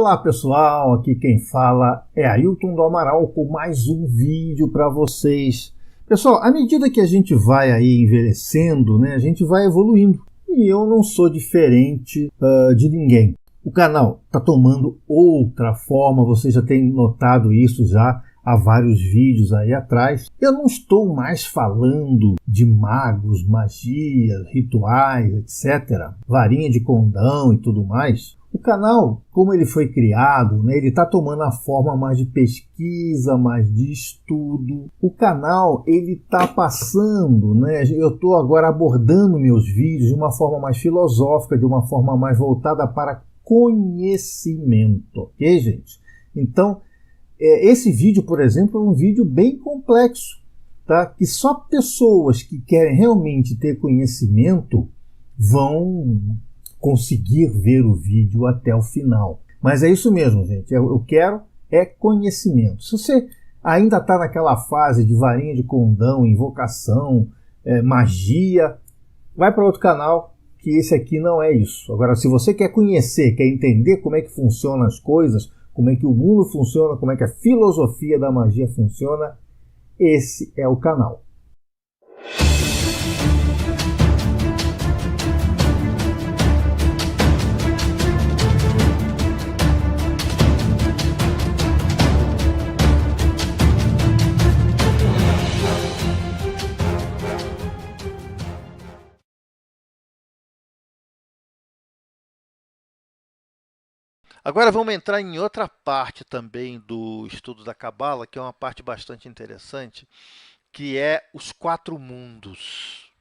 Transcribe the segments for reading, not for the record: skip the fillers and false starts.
Olá pessoal, aqui quem fala é Ailton do Amaral com mais um vídeo para vocês. Pessoal, à medida que a gente vai aí envelhecendo, né, a gente vai evoluindo. E eu não sou diferente de ninguém. O canal está tomando outra forma, você já tem notado isso já há vários vídeos aí atrás. Eu não estou mais falando de magos, magias, rituais, etc. Varinha de condão e tudo mais. O canal, como ele foi criado, né, ele está tomando a forma mais de pesquisa, mais de estudo. O canal ele está passando, né, eu estou agora abordando meus vídeos de uma forma mais filosófica, de uma forma mais voltada para conhecimento, ok, gente? Então, esse vídeo, por exemplo, é um vídeo bem complexo, tá? Que só pessoas que querem realmente ter conhecimento vão conseguir ver o vídeo até o final. Mas é isso mesmo, gente. Eu quero conhecimento. Se você ainda está naquela fase de varinha de condão, invocação, magia, vai para outro canal, que esse aqui não é isso. Agora, se você quer conhecer, quer entender como é que funcionam as coisas, como é que o mundo funciona, como é que a filosofia da magia funciona, esse é o canal. Agora vamos entrar em outra parte também do estudo da Cabala, que é uma parte bastante interessante, que é os quatro mundos.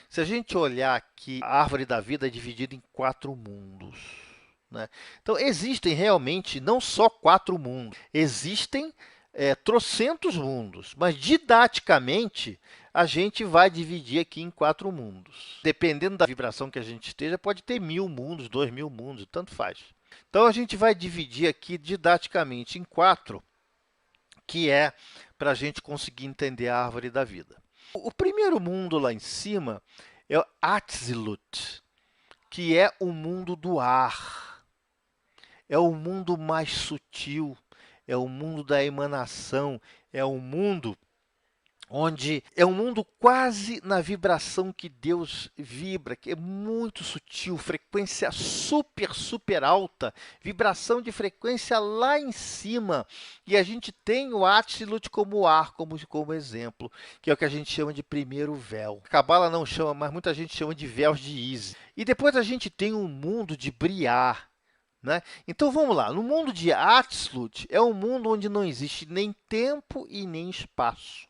Se a gente olhar aqui, a árvore da vida é dividida em quatro mundos, né? Então, existem realmente não só quatro mundos, existem trocentos mundos, mas didaticamente a gente vai dividir aqui em quatro mundos. Dependendo da vibração que a gente esteja, pode ter 1000 mundos, 2000 mundos, tanto faz. Então, a gente vai dividir aqui didaticamente em quatro, que é para a gente conseguir entender a árvore da vida. O primeiro mundo lá em cima é o Atzilut, que é o mundo do ar. É o mundo mais sutil, é o mundo da emanação, é o mundo onde é um mundo quase na vibração que Deus vibra, que é muito sutil, frequência super, super alta, vibração de frequência lá em cima. E a gente tem o Atzilut como ar, como exemplo, que é o que a gente chama de primeiro véu. A Cabala não chama, mas muita gente chama de véus de Isis. E depois a gente tem um mundo de Briar, né? Então vamos lá, no mundo de Atzilut é um mundo onde não existe nem tempo e nem espaço.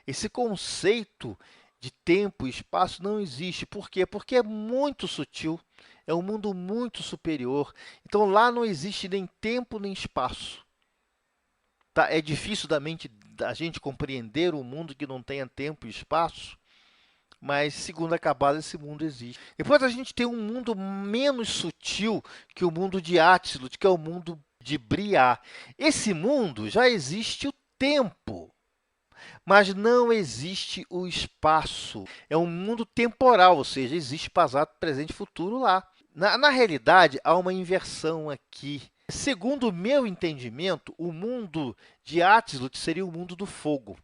Esse conceito de tempo e espaço não existe. Por quê? Porque é muito sutil, é um mundo muito superior. Então, lá não existe nem tempo nem espaço. Tá? É difícil da gente compreender um mundo que não tenha tempo e espaço, mas, segundo a Cabala, esse mundo existe. Depois a gente tem um mundo menos sutil que o mundo de Atzilut, que é o mundo de Briar. Esse mundo já existe o tempo, mas não existe o espaço. É um mundo temporal, ou seja, existe passado, presente e futuro lá. Na realidade, há uma inversão aqui. Segundo o meu entendimento, o mundo de Atzilut seria o mundo do fogo.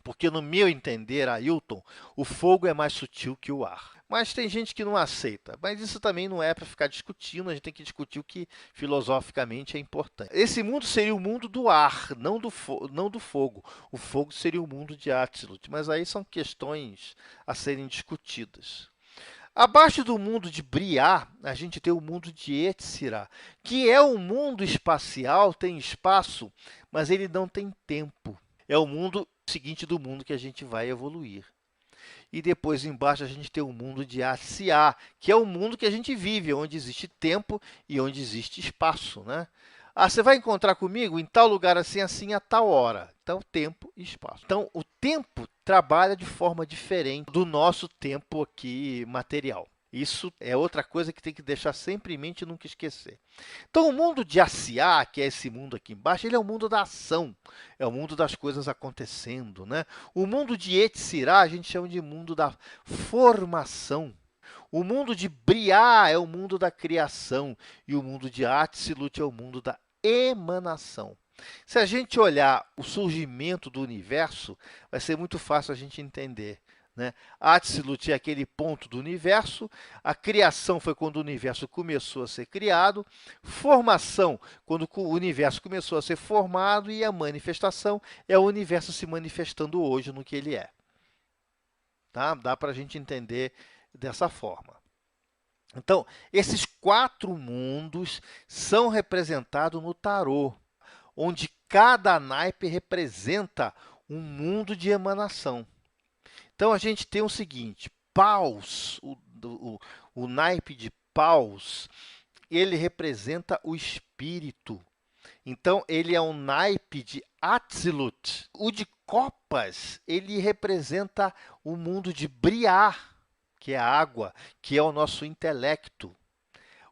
Porque, no meu entender, Ailton, o fogo é mais sutil que o ar. Mas tem gente que não aceita. Mas isso também não é para ficar discutindo, a gente tem que discutir o que filosoficamente é importante. Esse mundo seria o mundo do ar, não do fogo. O fogo seria o mundo de Atzilut, mas aí são questões a serem discutidas. Abaixo do mundo de Briar, a gente tem o mundo de Yetzirah, que é um mundo espacial, tem espaço, mas ele não tem tempo. É o mundo seguinte do mundo que a gente vai evoluir. E depois, embaixo, a gente tem o mundo de Asiá, que é o mundo que a gente vive, onde existe tempo e onde existe espaço, né? Ah, você vai encontrar comigo em tal lugar assim, assim, a tal hora. Então, tempo e espaço. Então, o tempo trabalha de forma diferente do nosso tempo aqui material. Isso é outra coisa que tem que deixar sempre em mente e nunca esquecer. Então, o mundo de Asiá, que é esse mundo aqui embaixo, ele é o mundo da ação, é o mundo das coisas acontecendo, né? O mundo de Yetzirah, a gente chama de mundo da formação. O mundo de Briá é o mundo da criação e o mundo de Atzilut é o mundo da emanação. Se a gente olhar o surgimento do universo, vai ser muito fácil a gente entender, né? Atzilut é aquele ponto do universo, a criação foi quando o universo começou a ser criado, formação, quando o universo começou a ser formado, e a manifestação é o universo se manifestando hoje no que ele é. Tá? Dá para a gente entender dessa forma. Então, esses 4 mundos são representados no tarô, onde cada naipe representa um mundo de emanação. Então, a gente tem o seguinte, Paus, o naipe de Paus, ele representa o espírito. Então, ele é um naipe de Atzilut. O de Copas, ele representa o mundo de Briá, que é a água, que é o nosso intelecto.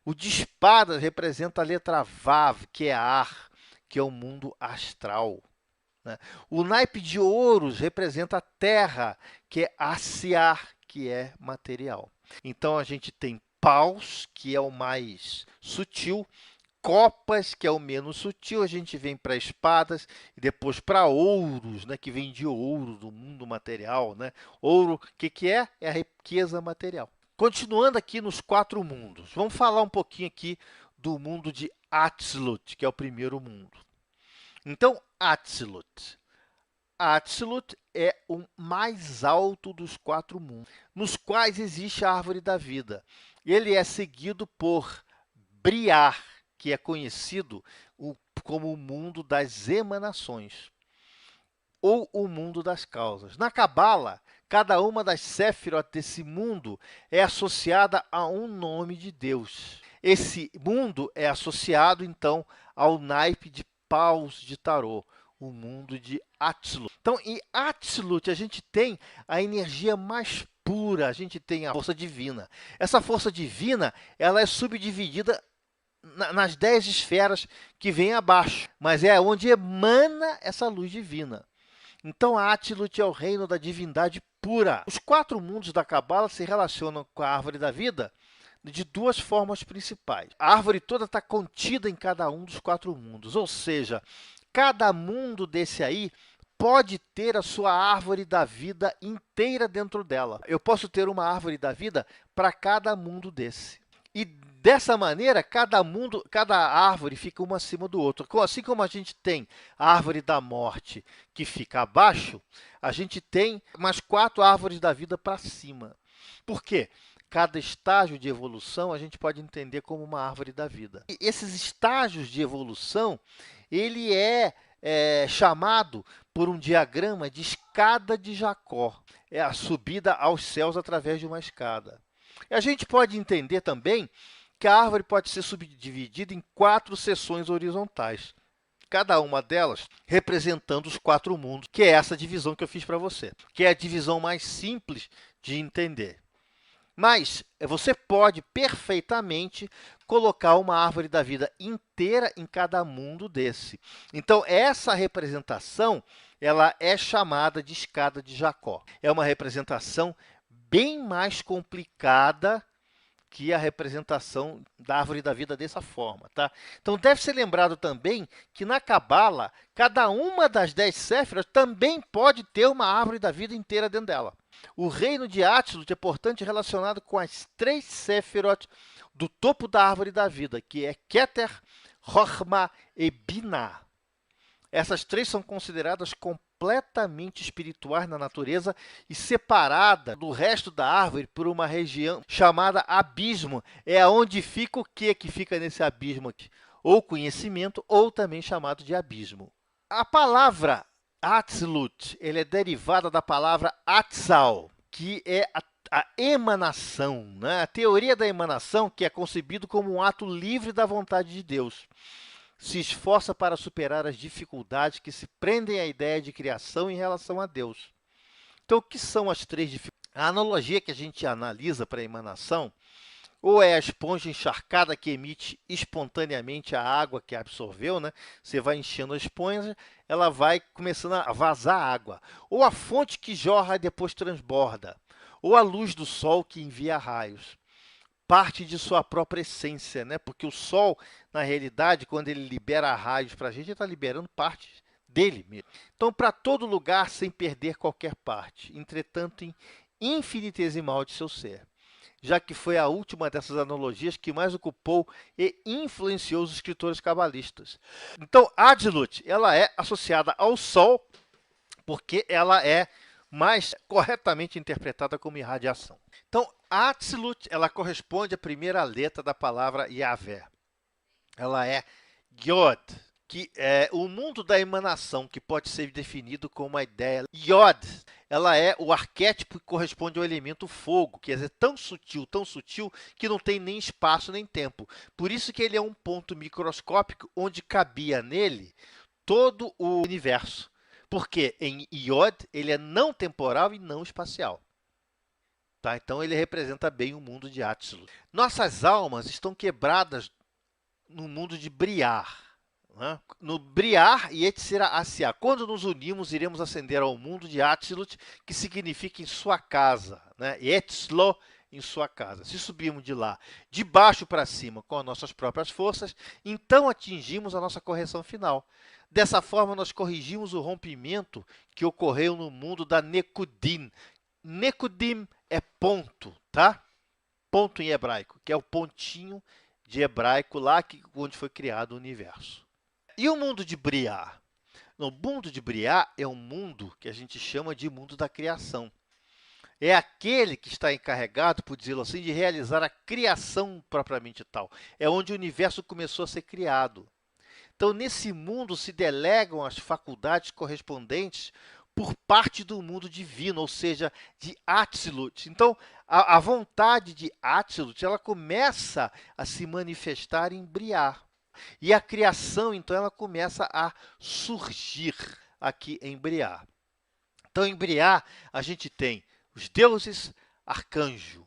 O de Espadas representa a letra Vav, que é ar, que é o mundo astral. O naipe de Ouros representa a terra, que é Asiar, que é material. Então, a gente tem Paus, que é o mais sutil, Copas, que é o menos sutil, a gente vem para Espadas e depois para Ouros, né, que vem de ouro, do mundo material. Né? Ouro, o que é? É a riqueza material. Continuando aqui nos 4 mundos, vamos falar um pouquinho aqui do mundo de Atzilut, que é o primeiro mundo. Então, Atzilut. Atzilut é o mais alto dos 4 mundos, nos quais existe a árvore da vida. Ele é seguido por Briá, que é conhecido como o mundo das emanações, ou o mundo das causas. Na Cabala, cada uma das Séfirot desse mundo é associada a um nome de Deus. Esse mundo é associado, então, ao naipe de Paus de Tarô, o mundo de Atzilut. Então, em Atzilut, a gente tem a energia mais pura, a gente tem a força divina. Essa força divina, ela é subdividida nas 10 esferas que vêm abaixo, mas é onde emana essa luz divina. Então, a Atzilut é o reino da divindade pura. Os 4 mundos da Cabala se relacionam com a árvore da vida de 2 formas principais. A árvore toda está contida em cada um dos 4 mundos, ou seja, cada mundo desse aí pode ter a sua árvore da vida inteira dentro dela. Eu posso ter uma árvore da vida para cada mundo desse. E dessa maneira, cada árvore fica uma acima do outro. Assim como a gente tem a árvore da morte que fica abaixo, a gente tem mais 4 árvores da vida para cima. Por quê? Cada estágio de evolução a gente pode entender como uma árvore da vida. E esses estágios de evolução, ele é chamado por um diagrama de escada de Jacó. É a subida aos céus através de uma escada. E a gente pode entender também que a árvore pode ser subdividida em 4 seções horizontais, cada uma delas representando os 4 mundos, que é essa divisão que eu fiz para você, que é a divisão mais simples de entender. Mas você pode perfeitamente colocar uma árvore da vida inteira em cada mundo desse. Então, essa representação ela é chamada de escada de Jacó. É uma representação bem mais complicada que a representação da árvore da vida dessa forma. Tá? Então, deve ser lembrado também que na Cabala, cada uma das 10 Séfiras também pode ter uma árvore da vida inteira dentro dela. O reino de Atzilut é, portanto, relacionado com as 3 Séfirot do topo da árvore da vida, que é Keter, Chokhmah e Binah. Essas 3 são consideradas completamente espirituais na natureza e separadas do resto da árvore por uma região chamada abismo. É onde fica o que fica nesse abismo aqui? Ou conhecimento, ou também chamado de abismo. A palavra Atzilut ele é derivada da palavra Atzal, que é a emanação, né? A teoria da emanação, que é concebido como um ato livre da vontade de Deus. Se esforça para superar as dificuldades que se prendem à ideia de criação em relação a Deus. Então, o que são as 3 dificuldades? A analogia que a gente analisa para a emanação ou é a esponja encharcada que emite espontaneamente a água que absorveu, né? Você vai enchendo a esponja, ela vai começando a vazar água. Ou a fonte que jorra e depois transborda. ou a luz do Sol que envia raios. Parte de sua própria essência, né? Porque o Sol, na realidade, quando ele libera raios para a gente, ele está liberando parte dele mesmo. Então, para todo lugar, sem perder qualquer parte, entretanto, em infinitesimal de seu ser, já que foi a última dessas analogias que mais ocupou e influenciou os escritores cabalistas. Então, Atzilut, ela é associada ao Sol, porque ela é mais corretamente interpretada como irradiação. Então, Atzilut, ela corresponde à primeira letra da palavra Yahvé. Ela é Yod, que é o mundo da emanação, que pode ser definido como a ideia. Yod, ela é o arquétipo que corresponde ao elemento fogo, que é tão sutil, que não tem nem espaço nem tempo. Por isso que ele é um ponto microscópico onde cabia nele todo o universo. Porque em Yod ele é não temporal e não espacial. Tá? Então ele representa bem o mundo de Atzilut. Nossas almas estão quebradas no mundo de Briar. Né? No Briar e Yetzirah Asiá. Quando nos unimos, iremos ascender ao mundo de Atzilut, que significa em sua casa. Né? Yetzlo, em sua casa. Se subirmos de lá, de baixo para cima, com as nossas próprias forças, então atingimos a nossa correção final. Dessa forma, nós corrigimos o rompimento que ocorreu no mundo da Nekudim. Nekudim é ponto, tá? Ponto em hebraico, que é o pontinho de hebraico lá onde foi criado o universo. E o mundo de Briá? O mundo de Briá é um mundo que a gente chama de mundo da criação. É aquele que está encarregado, por dizê-lo assim, de realizar a criação propriamente tal. É onde o universo começou a ser criado. Então, nesse mundo se delegam as faculdades correspondentes por parte do mundo divino, ou seja, de Atzilut. Então, a vontade de Atzilut, ela começa a se manifestar em Briá. E a criação, então, ela começa a surgir aqui em Briá. Então, em Briá, a gente tem os deuses, arcanjo.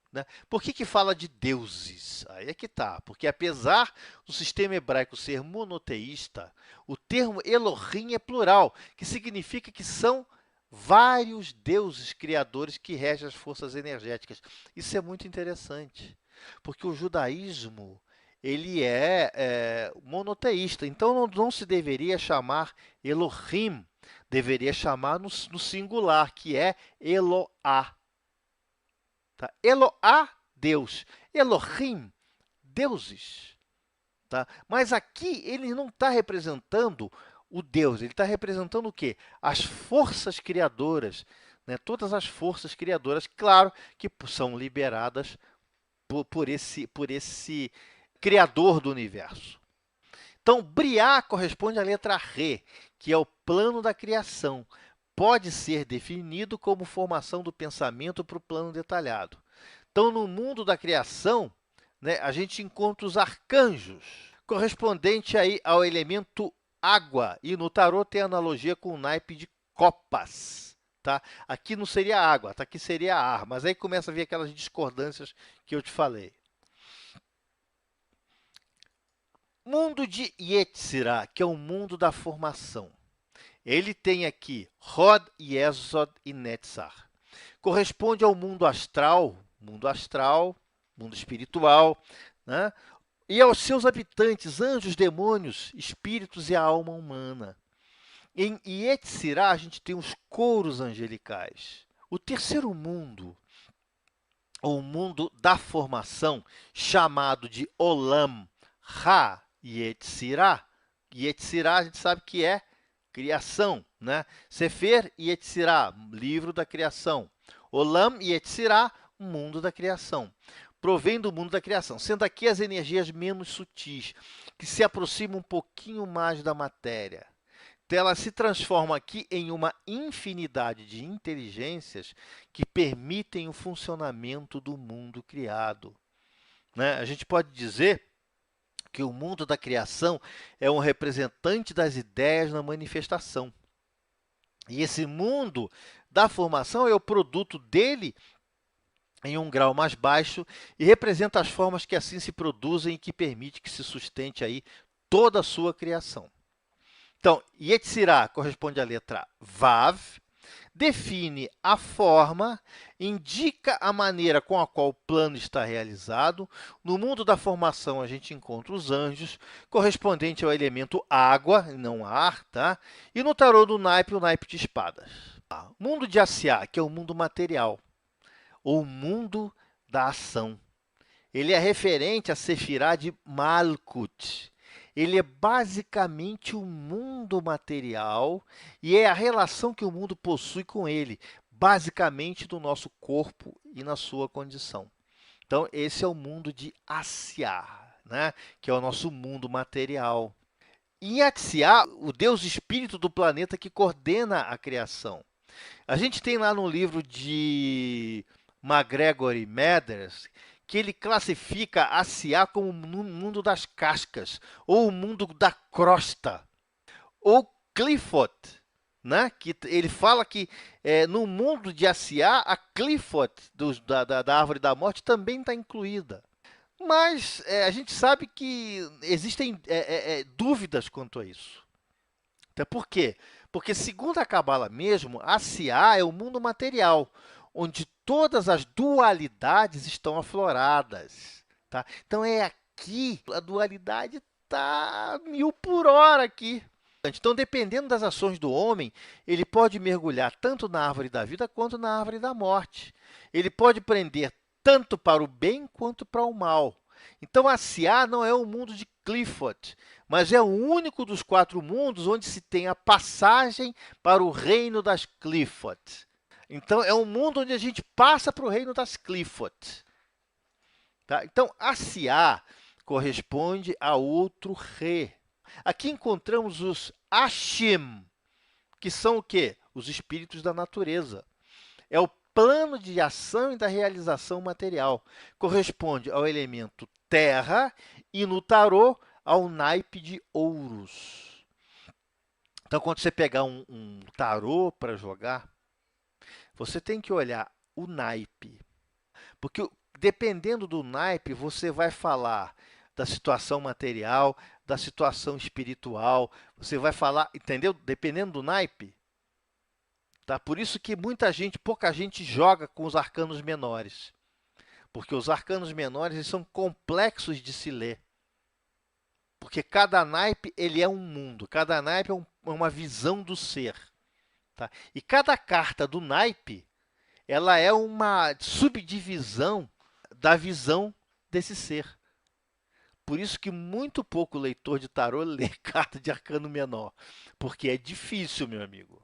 Né? Por que fala de deuses? Aí é que está. Porque apesar do sistema hebraico ser monoteísta, o termo Elohim é plural, que significa que são vários deuses criadores que regem as forças energéticas. Isso é muito interessante, porque o judaísmo ele é monoteísta. Então, não se deveria chamar Elohim, deveria chamar no singular, que é Eloá. Tá? Eloá, Deus. Elohim, deuses. Tá? Mas aqui ele não está representando o Deus, ele está representando o quê? As forças criadoras. Né? Todas as forças criadoras, claro, que são liberadas por esse criador do universo. Então, Briá corresponde à letra Re, que é o plano da criação. Pode ser definido como formação do pensamento para o plano detalhado. Então, no mundo da criação, né, a gente encontra os arcanjos, correspondente aí ao elemento água. E no tarô tem analogia com o naipe de copas. Tá? Aqui não seria água, tá? Aqui seria ar. Mas aí começa a vir aquelas discordâncias que eu te falei. Mundo de Yetzirah, que é o mundo da formação. Ele tem aqui Hod, Yesod e Netzar. Corresponde ao mundo astral, mundo espiritual, né? E aos seus habitantes, anjos, demônios, espíritos e a alma humana. Em Yetzirah, a gente tem os couros angelicais. O terceiro mundo, o mundo da formação, chamado de Olam Ha Yetzirah. Yetzirah, a gente sabe que é criação, né? Sefer Yetzirah, livro da criação. Olam Yetzirah, mundo da criação. Provém do mundo da criação, sendo aqui as energias menos sutis, que se aproximam um pouquinho mais da matéria. Então, ela se transforma aqui em uma infinidade de inteligências que permitem o funcionamento do mundo criado. Né? A gente pode dizer que o mundo da criação é um representante das ideias na manifestação. E esse mundo da formação é o produto dele em um grau mais baixo e representa as formas que assim se produzem e que permite que se sustente aí toda a sua criação. Então, Yetzirah corresponde à letra Vav. define a forma, indica a maneira com a qual o plano está realizado. No mundo da formação, a gente encontra os anjos, correspondente ao elemento água, não ar, tá? E no tarô do naipe, o naipe de espadas. O mundo de Asiá, que é o mundo material, ou mundo da ação. Ele é referente a Sefirá de Malkut. Ele é basicamente o mundo material e é a relação que o mundo possui com ele, basicamente do nosso corpo e na sua condição. Então, esse é o mundo de Asiá, né? Que é o nosso mundo material. E Asiá, o Deus Espírito do planeta que coordena a criação. A gente tem lá no livro de MacGregor e Mathers que ele classifica Asiá como o mundo das cascas, ou o mundo da crosta, ou Qliphoth, né? Que ele fala que no mundo de Asiá, a Qliphoth da árvore da morte também está incluída. Mas a gente sabe que existem dúvidas quanto a isso. Então, por quê? Porque, segundo a Cabala mesmo, Asiá é o mundo material, onde todas as dualidades estão afloradas. Tá? Então, é aqui, a dualidade está 1000 por hora aqui. Então, dependendo das ações do homem, ele pode mergulhar tanto na árvore da vida quanto na árvore da morte. Ele pode prender tanto para o bem quanto para o mal. Então, Asiá não é o mundo de Qliphoth, mas é o único dos 4 mundos onde se tem a passagem para o reino das Qliphoth. Então, é um mundo onde a gente passa para o reino das Qliphoth. Tá? Então, Asiá corresponde a outro Re. Aqui encontramos os Ashim, que são o quê? Os espíritos da natureza. É o plano de ação e da realização material. Corresponde ao elemento terra e, no tarô, ao naipe de ouros. Então, quando você pegar um tarô para jogar, você tem que olhar o naipe. Porque, dependendo do naipe, você vai falar da situação material, da situação espiritual. Você vai falar, entendeu? Dependendo do naipe. Tá? Por isso que pouca gente joga com os arcanos menores. Porque os arcanos menores eles são complexos de se ler. Porque cada naipe ele é um mundo, cada naipe é uma visão do ser. Tá? E cada carta do naipe ela é uma subdivisão da visão desse ser. Por isso que muito pouco leitor de tarô lê carta de arcano menor. Porque é difícil, meu amigo.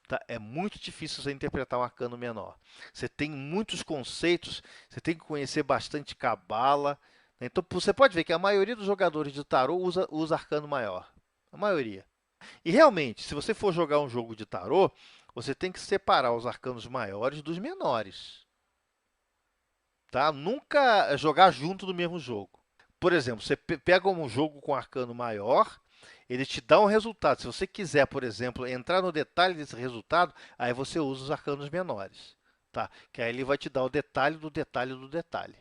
Tá? É muito difícil você interpretar um arcano menor. Você tem muitos conceitos, você tem que conhecer bastante cabala. Né? Então, você pode ver que a maioria dos jogadores de tarô usa arcano maior. A maioria. E, realmente, se você for jogar um jogo de tarô, você tem que separar os arcanos maiores dos menores. Tá? Nunca jogar junto no mesmo jogo. Por exemplo, você pega um jogo com arcano maior, ele te dá um resultado. Se você quiser, por exemplo, entrar no detalhe desse resultado, aí você usa os arcanos menores. Tá? Que aí ele vai te dar o detalhe do detalhe do detalhe.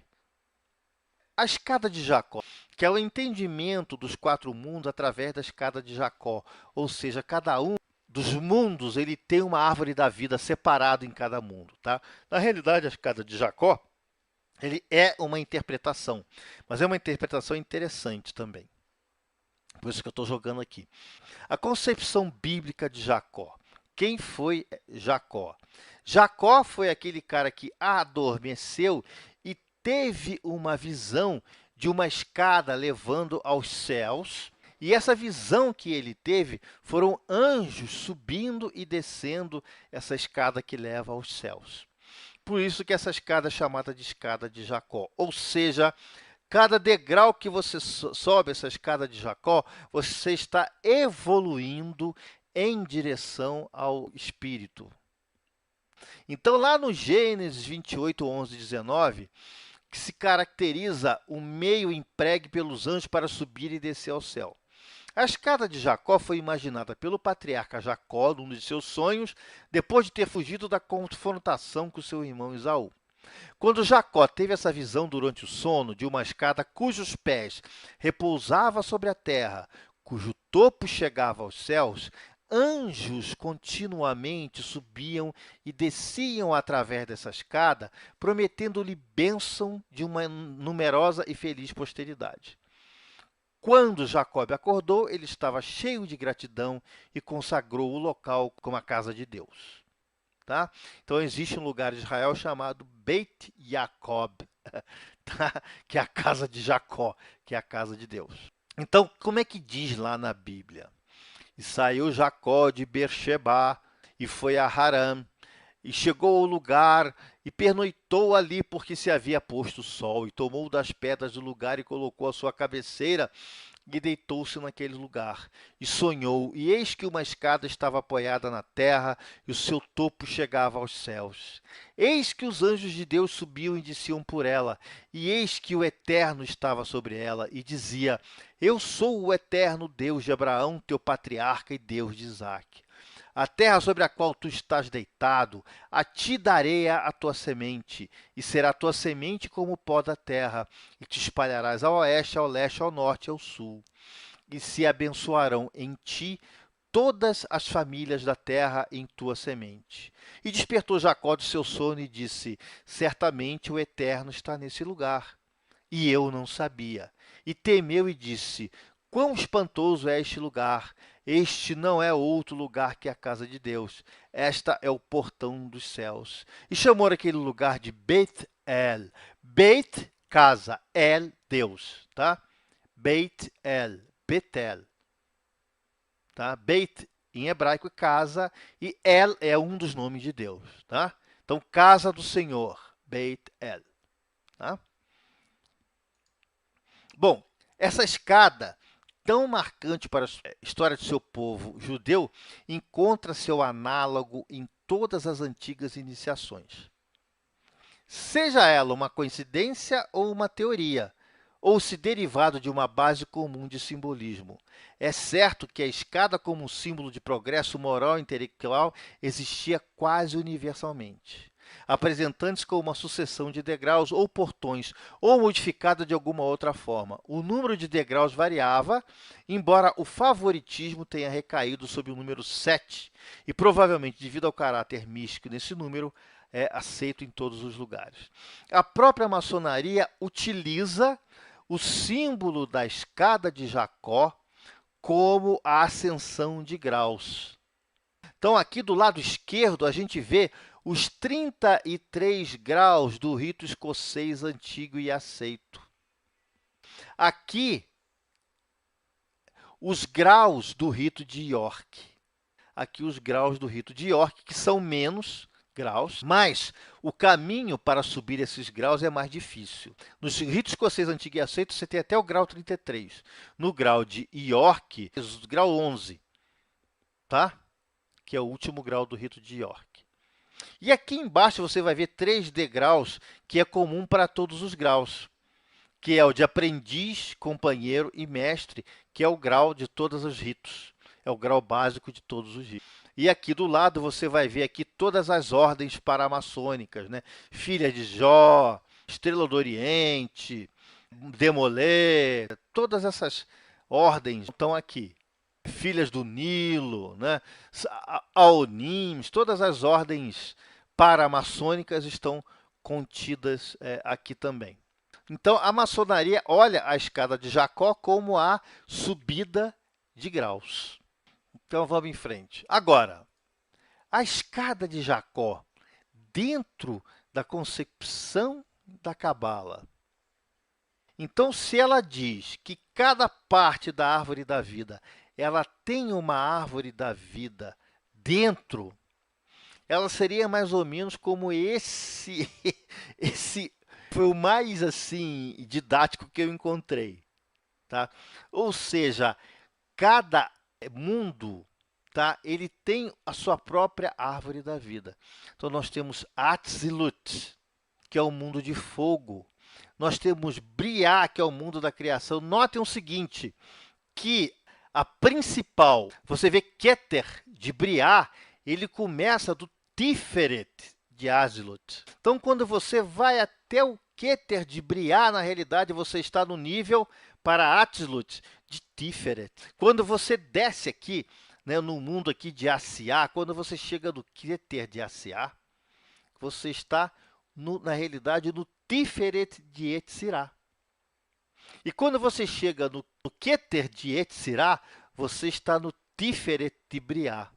A escada de Jacó, que é o entendimento dos 4 mundos através da escada de Jacó. Ou seja, cada um dos mundos ele tem uma árvore da vida separada em cada mundo. Tá? Na realidade, a escada de Jacó ele é uma interpretação, mas é uma interpretação interessante também. Por isso que eu estou jogando aqui. A concepção bíblica de Jacó. Quem foi Jacó? Jacó foi aquele cara que adormeceu e teve uma visão de uma escada levando aos céus. E essa visão que ele teve foram anjos subindo e descendo essa escada que leva aos céus. Por isso que essa escada é chamada de escada de Jacó. Ou seja, cada degrau que você sobe essa escada de Jacó, você está evoluindo em direção ao Espírito. Então, lá no Gênesis 28, 11 e 19, que se caracteriza o meio empregue pelos anjos para subir e descer ao céu. A escada de Jacó foi imaginada pelo patriarca Jacó, num de seus sonhos, depois de ter fugido da confrontação com seu irmão Esaú. Quando Jacó teve essa visão durante o sono de uma escada cujos pés repousavam sobre a terra, cujo topo chegava aos céus, anjos continuamente subiam e desciam através dessa escada, prometendo-lhe bênção de uma numerosa e feliz posteridade. Quando Jacob acordou, ele estava cheio de gratidão e consagrou o local como a casa de Deus. Tá? Então, existe um lugar em Israel chamado Beit Jacob, tá? Que é a casa de Jacó, que é a casa de Deus. Então, como é que diz lá na Bíblia? E saiu Jacó de Beersheba e foi a Harã, e chegou ao lugar e pernoitou ali, porque se havia posto o sol, e tomou das pedras do lugar e colocou a sua cabeceira, e deitou-se naquele lugar, e sonhou, e eis que uma escada estava apoiada na terra, e o seu topo chegava aos céus. Eis que os anjos de Deus subiam e desciam por ela, e eis que o Eterno estava sobre ela, e dizia: Eu sou o Eterno Deus de Abraão, teu patriarca, e Deus de Isaque. A terra sobre a qual tu estás deitado, a ti darei a tua semente, e será a tua semente como o pó da terra, e te espalharás ao oeste, ao leste, ao norte e ao sul. E se abençoarão em ti todas as famílias da terra em tua semente. E despertou Jacó do seu sono e disse: Certamente o Eterno está nesse lugar, e eu não sabia. E temeu e disse: Quão espantoso é este lugar! Este não é outro lugar que a casa de Deus. Esta é o portão dos céus. E chamou aquele lugar de Beit-El. Beit, casa. El, Deus. Tá? Beit-El. Betel. Tá? Beit, em hebraico, é casa. E El é um dos nomes de Deus. Tá? Então, casa do Senhor. Beit-El. Tá? Bom, essa escada tão marcante para a história do seu povo judeu, encontra seu análogo em todas as antigas iniciações. Seja ela uma coincidência ou uma teoria, ou se derivado de uma base comum de simbolismo. É certo que a escada como um símbolo de progresso moral e intelectual existia quase universalmente, apresentando-se como uma sucessão de degraus ou portões, ou modificada de alguma outra forma. O número de degraus variava, embora o favoritismo tenha recaído sobre o número 7, e provavelmente devido ao caráter místico desse número, é aceito em todos os lugares. A própria maçonaria utiliza o símbolo da escada de Jacó como a ascensão de graus. Então, aqui do lado esquerdo, a gente vê os 33 graus do rito escocês antigo e aceito. Aqui, os graus do rito de York. Aqui, os graus do rito de York, que são menos graus, mas o caminho para subir esses graus é mais difícil. No rito escocês antigo e aceito, você tem até o grau 33. No grau de York, o grau 11, tá? Que é o último grau do rito de York. E aqui embaixo você vai ver 3 degraus, que é comum para todos os graus, que é o de aprendiz, companheiro e mestre, que é o grau de todos os ritos. É o grau básico de todos os ritos. E aqui do lado você vai ver aqui todas as ordens paramaçônicas, né? Filha de Jó, Estrela do Oriente, Demolê, todas essas ordens estão aqui. Filhas do Nilo, né? Aonims, todas as ordens paramaçônicas estão contidas aqui também. Então, a maçonaria olha a escada de Jacó como a subida de graus. Então, vamos em frente. Agora, a escada de Jacó, dentro da concepção da Cabala. Então, se ela diz que cada parte da árvore da vida, ela tem uma árvore da vida dentro, ela seria mais ou menos como esse foi o mais assim didático que eu encontrei, tá? Ou seja, cada mundo, tá? Ele tem a sua própria árvore da vida. Então nós temos Atzilut, que é o mundo de fogo. Nós temos Briá, que é o mundo da criação. Notem o seguinte, que a principal, você vê Keter de Briá, ele começa do Tiferet de Azilut. Então, quando você vai até o Keter de Briá, na realidade, você está no nível para Atzilut de Tiferet. Quando você desce aqui né, no mundo aqui de Asiá, quando você chega no Keter de Asiá, você está, na realidade, no Tiferet de Yetzirah. E quando você chega no Keter de Yetzirah, você está no Tiferet de Briá.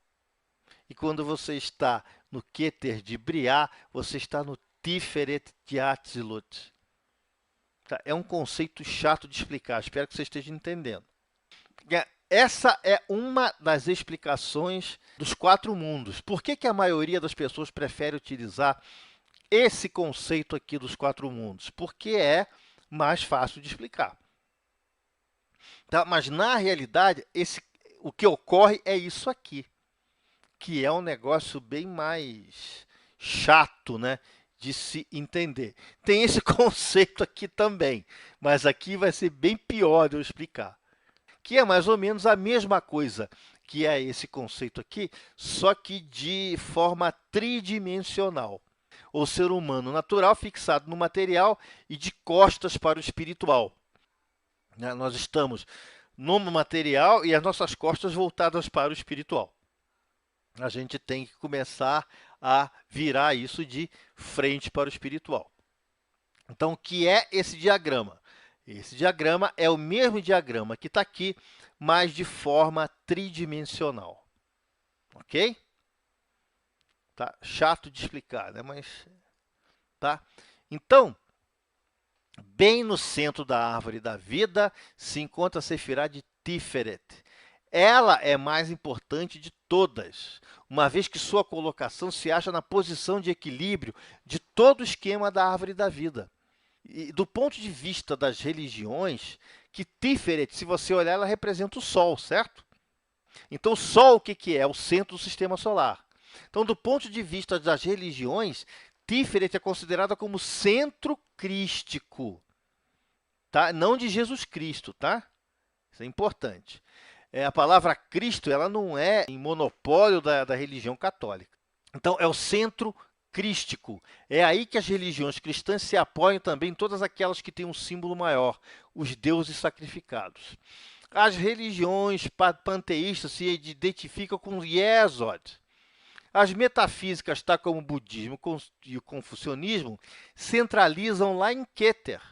E quando você está no Keter de Briá, você está no Tiferet de Atzilut. Tá? É um conceito chato de explicar, espero que você esteja entendendo. Essa é uma das explicações dos 4 mundos. Por que a maioria das pessoas prefere utilizar esse conceito aqui dos 4 mundos? Porque é mais fácil de explicar. Tá? Mas, na realidade, o que ocorre é isso aqui, que é um negócio bem mais chato, né, de se entender. Tem esse conceito aqui também, mas aqui vai ser bem pior de eu explicar, que é mais ou menos a mesma coisa que é esse conceito aqui, só que de forma tridimensional. O ser humano natural fixado no material e de costas para o espiritual. Nós estamos no material e as nossas costas voltadas para o espiritual. A gente tem que começar a virar isso de frente para o espiritual. Então, o que é esse diagrama? Esse diagrama é o mesmo diagrama que está aqui, mas de forma tridimensional. Ok? Tá chato de explicar, né? Mas tá. Então, bem no centro da árvore da vida se encontra a Sefirá de Tiferet. Ela é mais importante de todas, uma vez que sua colocação se acha na posição de equilíbrio de todo o esquema da árvore da vida. E do ponto de vista das religiões, que Tiferet, se você olhar, ela representa o Sol, certo? Então, o Sol, o que é? O centro do sistema solar. Então, do ponto de vista das religiões, Tiferet é considerada como centro crístico, tá? Não de Jesus Cristo, tá? Isso é importante. A palavra Cristo, ela não é em monopólio da religião católica. Então, é o centro crístico. É aí que as religiões cristãs se apoiam também, todas aquelas que têm um símbolo maior, os deuses sacrificados. As religiões panteístas se identificam com Yesod. As metafísicas, tais como o budismo e o confucionismo, centralizam lá em Keter.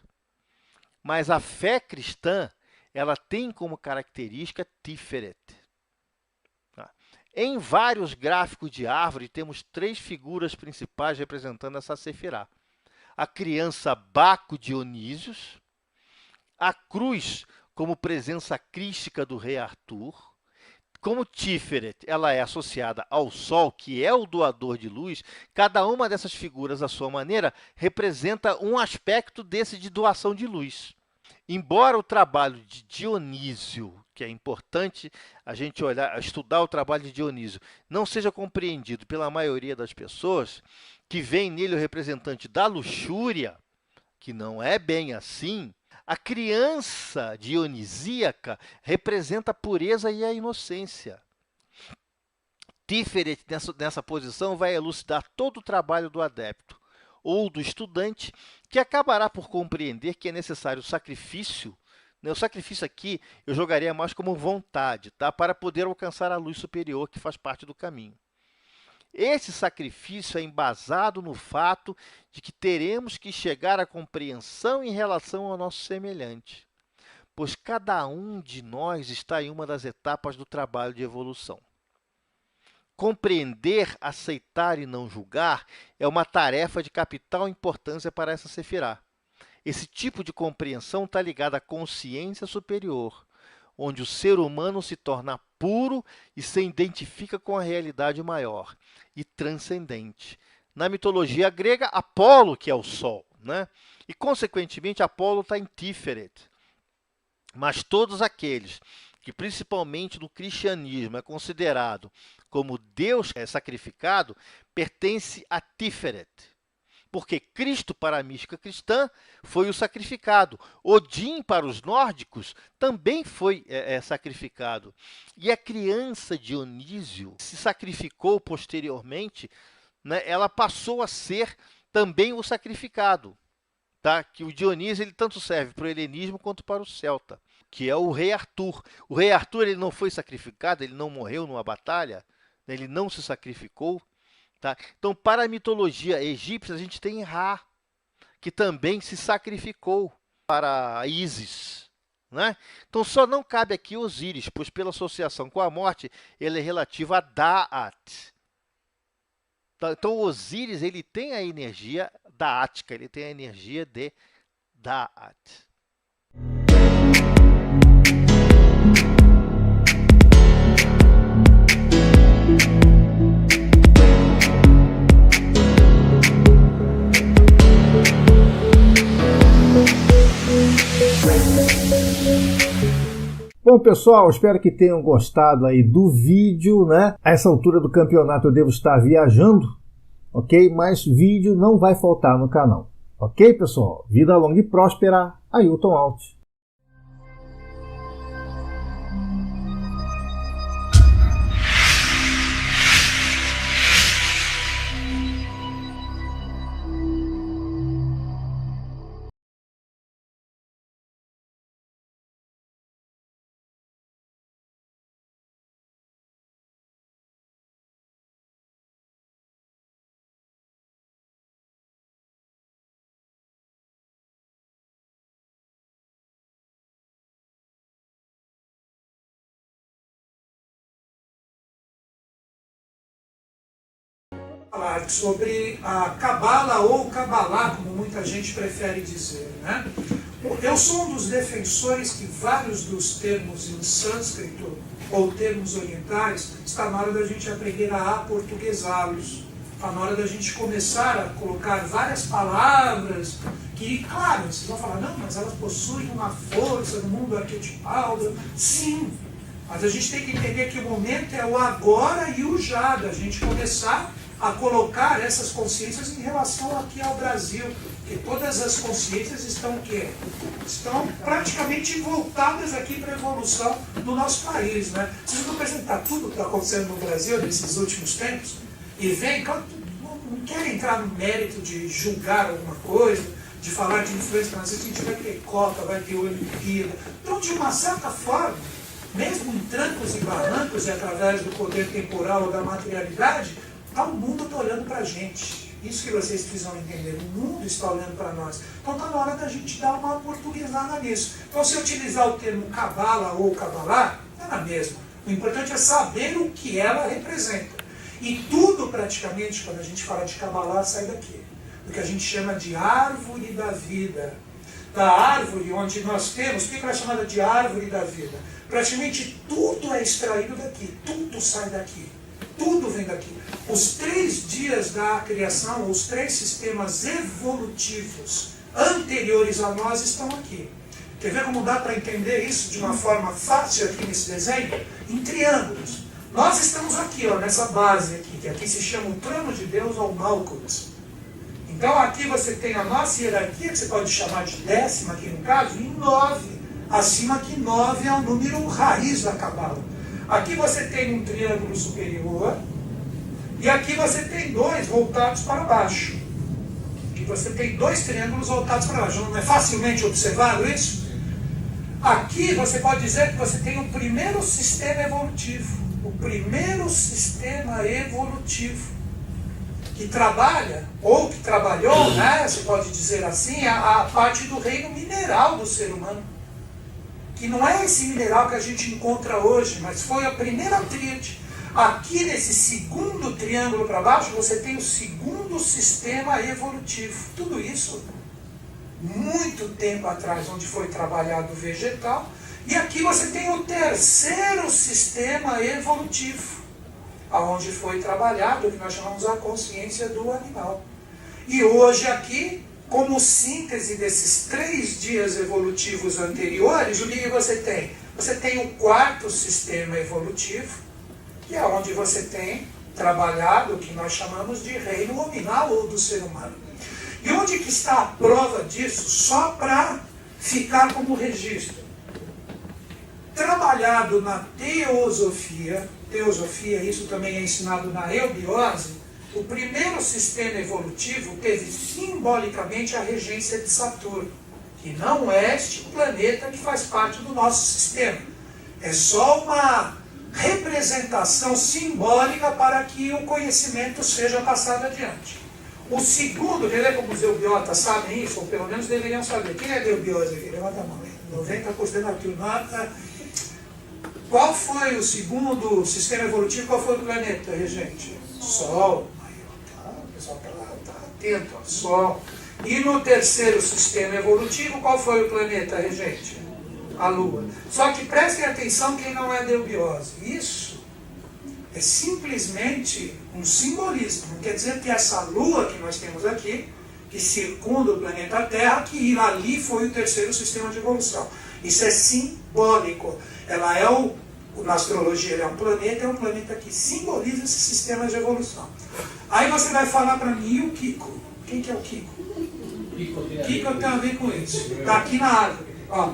Mas a fé cristã, ela tem como característica Tiferet. Em vários gráficos de árvore, temos 3 figuras principais representando essa Sefirá. A criança Baco Dionísios, a cruz como presença crística do rei Arthur. Como Tiferet ela é associada ao Sol, que é o doador de luz, cada uma dessas figuras, à sua maneira, representa um aspecto desse de doação de luz. Embora o trabalho de Dionísio, que é importante a gente estudar o trabalho de Dionísio, não seja compreendido pela maioria das pessoas, que vem nele o representante da luxúria, que não é bem assim, a criança dionisíaca representa a pureza e a inocência. Tiferet, nessa posição, vai elucidar todo o trabalho do adepto ou do estudante, que acabará por compreender que é necessário o sacrifício. O sacrifício aqui eu jogaria mais como vontade, tá? Para poder alcançar a luz superior, que faz parte do caminho. Esse sacrifício é embasado no fato de que teremos que chegar à compreensão em relação ao nosso semelhante, pois cada um de nós está em uma das etapas do trabalho de evolução. Compreender, aceitar e não julgar é uma tarefa de capital importância para essa Sefirá. Esse tipo de compreensão está ligado à consciência superior, onde o ser humano se torna puro e se identifica com a realidade maior e transcendente. Na mitologia grega, Apolo, que é o Sol, né? E, consequentemente, Apolo está em Tiferet. Mas todos aqueles que, principalmente no cristianismo, é considerado como Deus é sacrificado, pertence a Tiferet. Porque Cristo, para a mística cristã, foi o sacrificado. Odin, para os nórdicos, também foi sacrificado. E a criança Dionísio se sacrificou posteriormente, né? Ela passou a ser também o sacrificado. Tá? Que o Dionísio ele tanto serve para o helenismo quanto para o celta. que é o rei Arthur. O rei Arthur ele não foi sacrificado, ele não morreu numa batalha, né? Ele não se sacrificou. Tá? Então, para a mitologia egípcia, a gente tem Ra, que também se sacrificou para Ísis. Né? Então, só não cabe aqui Osíris, pois pela associação com a morte, ele é relativo a Da'at. Então, Osíris ele tem a energia Da'ática, ele tem a energia de Da'at. Bom, pessoal, espero que tenham gostado aí do vídeo, né? A essa altura do campeonato eu devo estar viajando, ok? Mas vídeo não vai faltar no canal, ok, pessoal? Vida longa e próspera, Ailton Alt. Falar sobre a Cabala ou Cabalá, como muita gente prefere dizer, né? Eu sou um dos defensores que vários dos termos em sânscrito ou termos orientais está na hora da gente aprender a aportuguesá-los. Está na hora da gente começar a colocar várias palavras que, claro, vocês vão falar, não, mas elas possuem uma força no mundo arquetipal. Sim, mas a gente tem que entender que o momento é o agora e o já, da gente começar a colocar essas consciências em relação aqui ao Brasil, porque todas as consciências estão o quê? Estão praticamente voltadas aqui para a evolução do nosso país, né? Vocês não percebem tudo que está acontecendo no Brasil nesses últimos tempos? E vem, não quero entrar no mérito de julgar alguma coisa, de falar de influência, mas a gente vai ter Copa, vai ter Olimpíada. Então, de uma certa forma, mesmo em trancos e barrancos e através do poder temporal ou da materialidade, o mundo está olhando para a gente. Isso que vocês precisam entender. O mundo está olhando para nós. Então está na hora da gente dar uma portuguesada nisso. Então, se eu utilizar o termo cabala ou cabalá, é na mesma. O importante é saber o que ela representa. E tudo, praticamente, quando a gente fala de cabalá, sai daqui. Do que a gente chama de árvore da vida. Da árvore onde nós temos, o que é chamada de árvore da vida? Praticamente tudo é extraído daqui. Tudo sai daqui. Tudo vem daqui. Os 3 dias da criação, os 3 sistemas evolutivos anteriores a nós estão aqui. Quer ver como dá para entender isso de uma forma fácil aqui nesse desenho? Em triângulos. Nós estamos aqui, ó, nessa base aqui, que aqui se chama o trono de Deus ou Malkuth. Então aqui você tem a nossa hierarquia, que você pode chamar de 10ª aqui no caso, em 9. Acima que 9 é o número raiz da Cabala. Aqui você tem um triângulo superior e aqui você tem 2 voltados para baixo. Aqui você tem 2 triângulos voltados para baixo. Não é facilmente observado isso? Aqui você pode dizer que você tem o primeiro sistema evolutivo. O primeiro sistema evolutivo que trabalha, ou que trabalhou, né, você pode dizer assim, a parte do reino mineral do ser humano. Que não é esse mineral que a gente encontra hoje, mas foi a primeira tríade. Aqui nesse segundo triângulo para baixo, você tem o segundo sistema evolutivo. Tudo isso, muito tempo atrás, onde foi trabalhado o vegetal. E aqui você tem o terceiro sistema evolutivo, onde foi trabalhado o que nós chamamos a consciência do animal. E hoje aqui, como síntese desses 3 dias evolutivos anteriores, o que você tem? Você tem o 4º sistema evolutivo, que é onde você tem trabalhado o que nós chamamos de reino nominal ou do ser humano. E onde que está a prova disso? Só para ficar como registro. Trabalhado na teosofia, isso também é ensinado na eubiose, o primeiro sistema evolutivo teve simbolicamente a regência de Saturno, que não é este planeta que faz parte do nosso sistema. É só uma representação simbólica para que o conhecimento seja passado adiante. O segundo, quer ver como os eubiotas sabem isso, ou pelo menos deveriam saber. Quem é de eubiose aqui? Levanta a mão aí. 90% aqui, nota. Qual foi o segundo sistema evolutivo? Qual foi o planeta, regente? Sol. Aí, ó, tá, o pessoal tá atento, ó, Sol. E no terceiro sistema evolutivo, qual foi o planeta, regente? A Lua. Só que prestem atenção quem não é de eubiose. Isso é simplesmente um simbolismo. Não quer dizer que essa Lua que nós temos aqui, que circunda o planeta Terra, que ali foi o terceiro sistema de evolução. Isso é simbólico. Ela é na astrologia ele é um planeta que simboliza esse sistema de evolução. Aí você vai falar para mim, e o Kiko? Quem que é o Kiko? Kiko tem a ver com isso. Está aqui na árvore. Ó.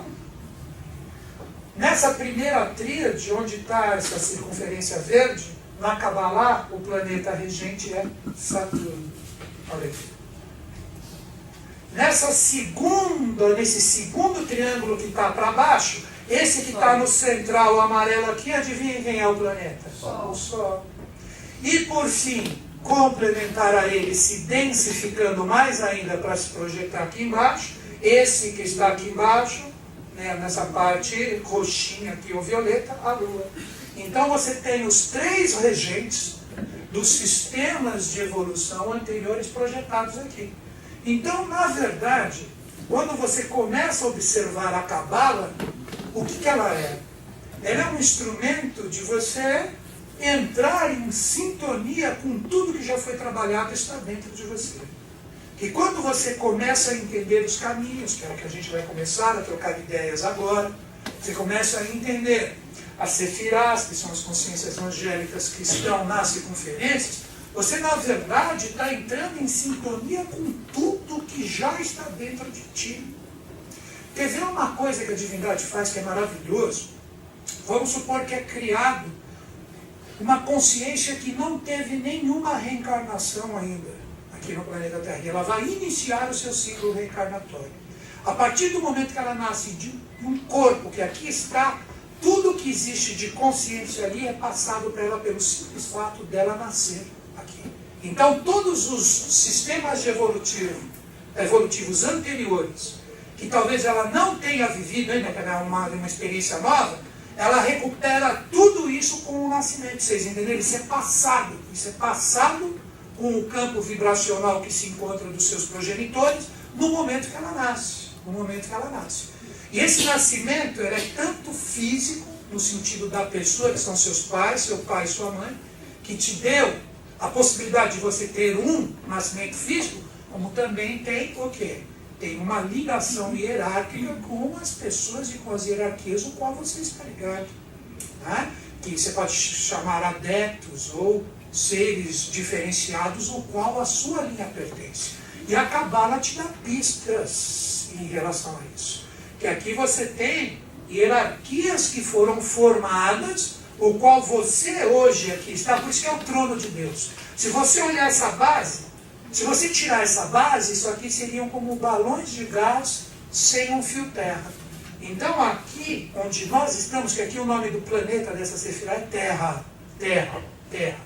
Nessa primeira tríade, onde está essa circunferência verde, na Kabbalah, o planeta regente é Saturno. Olha aqui. Nesse segundo triângulo que está para baixo, esse que está no central, o amarelo aqui, adivinha quem é o planeta? Sol. O Sol. E por fim, complementar a ele, se densificando mais ainda para se projetar aqui embaixo, esse que está aqui embaixo, né, nessa parte roxinha aqui ou violeta, a Lua. Então você tem os 3 regentes dos sistemas de evolução anteriores projetados aqui. Então, na verdade, quando você começa a observar a Cabala, o que ela é? Ela é um instrumento de você entrar em sintonia com tudo que já foi trabalhado e está dentro de você. E quando você começa a entender os caminhos, que é o que a gente vai começar a trocar ideias agora, você começa a entender as sefirás, que são as consciências angélicas que estão nas circunferências, você na verdade está entrando em sintonia com tudo que já está dentro de ti. Quer ver uma coisa que a divindade faz que é maravilhoso? Vamos supor que é criado uma consciência que não teve nenhuma reencarnação ainda aqui no planeta Terra. E ela vai iniciar o seu ciclo reencarnatório. A partir do momento que ela nasce de um corpo que aqui está, tudo que existe de consciência ali é passado para ela pelo simples fato dela nascer aqui. Então todos os sistemas evolutivos anteriores, que talvez ela não tenha vivido ainda, que é uma experiência nova, ela recupera tudo isso com o nascimento. Vocês entenderam? Isso é passado. Isso é passado com o campo vibracional que se encontra dos seus progenitores no momento que ela nasce. No momento que ela nasce. E esse nascimento é tanto físico, no sentido da pessoa, que são seus pais, seu pai e sua mãe, que te deu a possibilidade de você ter um nascimento físico, como também tem o quê? Tem uma ligação hierárquica com as pessoas e com as hierarquias o qual você está ligado. Né? Que você pode chamar adeptos ou seres diferenciados, ao qual a sua linha pertence. E a Cabala te dá pistas em relação a isso. Que aqui você tem hierarquias que foram formadas, o qual você hoje aqui está, por isso que é o trono de Deus. Se você olhar essa base, se você tirar essa base, isso aqui seriam como balões de gás sem um fio terra. Então aqui, onde nós estamos, que aqui o nome do planeta dessa Sefirá é Terra. Terra, Terra.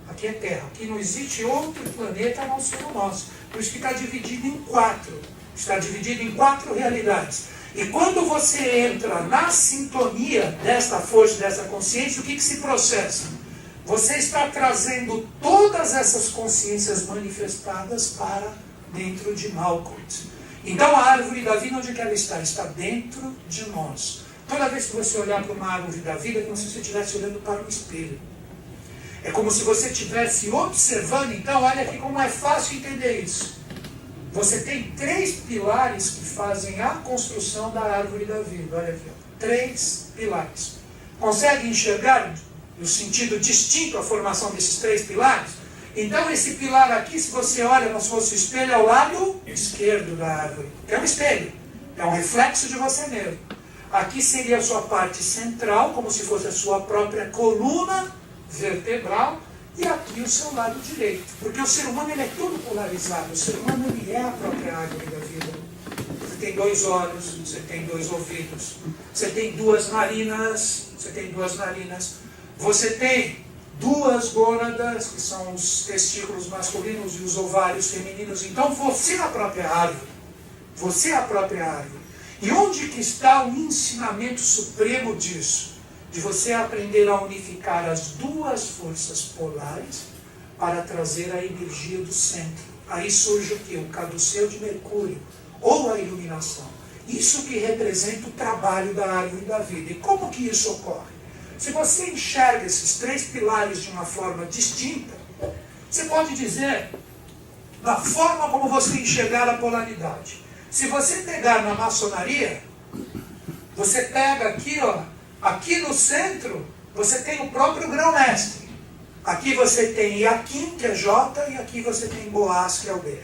Aqui é Terra. Aqui não existe outro planeta a não ser o nosso. Por isso que está dividido em 4. Está dividido em 4 realidades. E quando você entra na sintonia desta força, dessa consciência, o que se processa? Você está trazendo todas essas consciências manifestadas para dentro de Malkuth. Então a árvore da vida, onde é que ela está? Está dentro de nós. Toda vez que você olhar para uma árvore da vida, é como se você estivesse olhando para um espelho. É como se você estivesse observando. Então olha aqui como é fácil entender isso. Você tem 3 pilares que fazem a construção da árvore da vida. Olha aqui, ó. 3 pilares. Consegue enxergar no sentido distinto a formação desses 3 pilares? Então esse pilar aqui, se você olha no seu espelho, é o lado esquerdo da árvore. É um espelho. É um reflexo de você mesmo. Aqui seria a sua parte central, como se fosse a sua própria coluna vertebral. E aqui o seu lado direito. Porque o ser humano ele é todo polarizado. O ser humano ele é a própria árvore da vida. tem 2 olhos, você tem 2 ouvidos, você tem 2 narinas, você tem 2 gônadas, que são os testículos masculinos e os ovários femininos. Então você é a própria árvore. Você é a própria árvore. E onde que está o ensinamento supremo disso? De você aprender a unificar as 2 forças polares para trazer a energia do centro. Aí surge o quê? O caduceu de Mercúrio, ou a iluminação. Isso que representa o trabalho da árvore da vida. E como que isso ocorre? Se você enxerga esses 3 pilares de uma forma distinta, você pode dizer da forma como você enxergar a polaridade. Se você pegar na maçonaria, você pega aqui, ó, aqui no centro, você tem o próprio grão-mestre. Aqui você tem Iaquim, que é J, e aqui você tem Boaz, que é o B.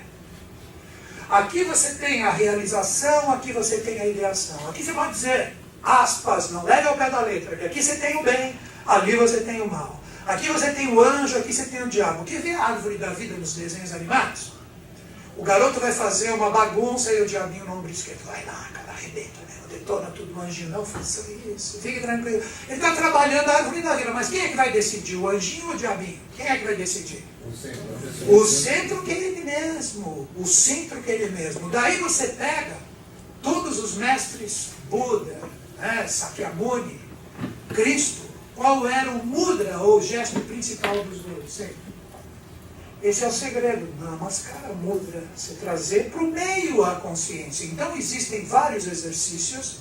Aqui você tem a realização, aqui você tem a ideação. Aqui você pode dizer, aspas, não leve ao pé da letra, que aqui você tem o bem, ali você tem o mal. Aqui você tem o anjo, aqui você tem o diabo. Quer ver a árvore da vida nos desenhos animados? O garoto vai fazer uma bagunça e o diabinho no ombro esquerdo vai lá, cara, arrebenta, né? Detona tudo, o anjinho, não faça isso, fique tranquilo. Ele está trabalhando a árvore da vida, mas quem é que vai decidir? O anjinho ou o diabinho? Quem é que vai decidir? O centro que é ele mesmo. O centro que é ele mesmo. Daí você pega todos os mestres, Buda, né, Sakyamuni, Cristo, qual era o mudra, ou o gesto principal dos dois? Esse é o segredo, namaskara mudra, se trazer para o meio a consciência. Então existem vários exercícios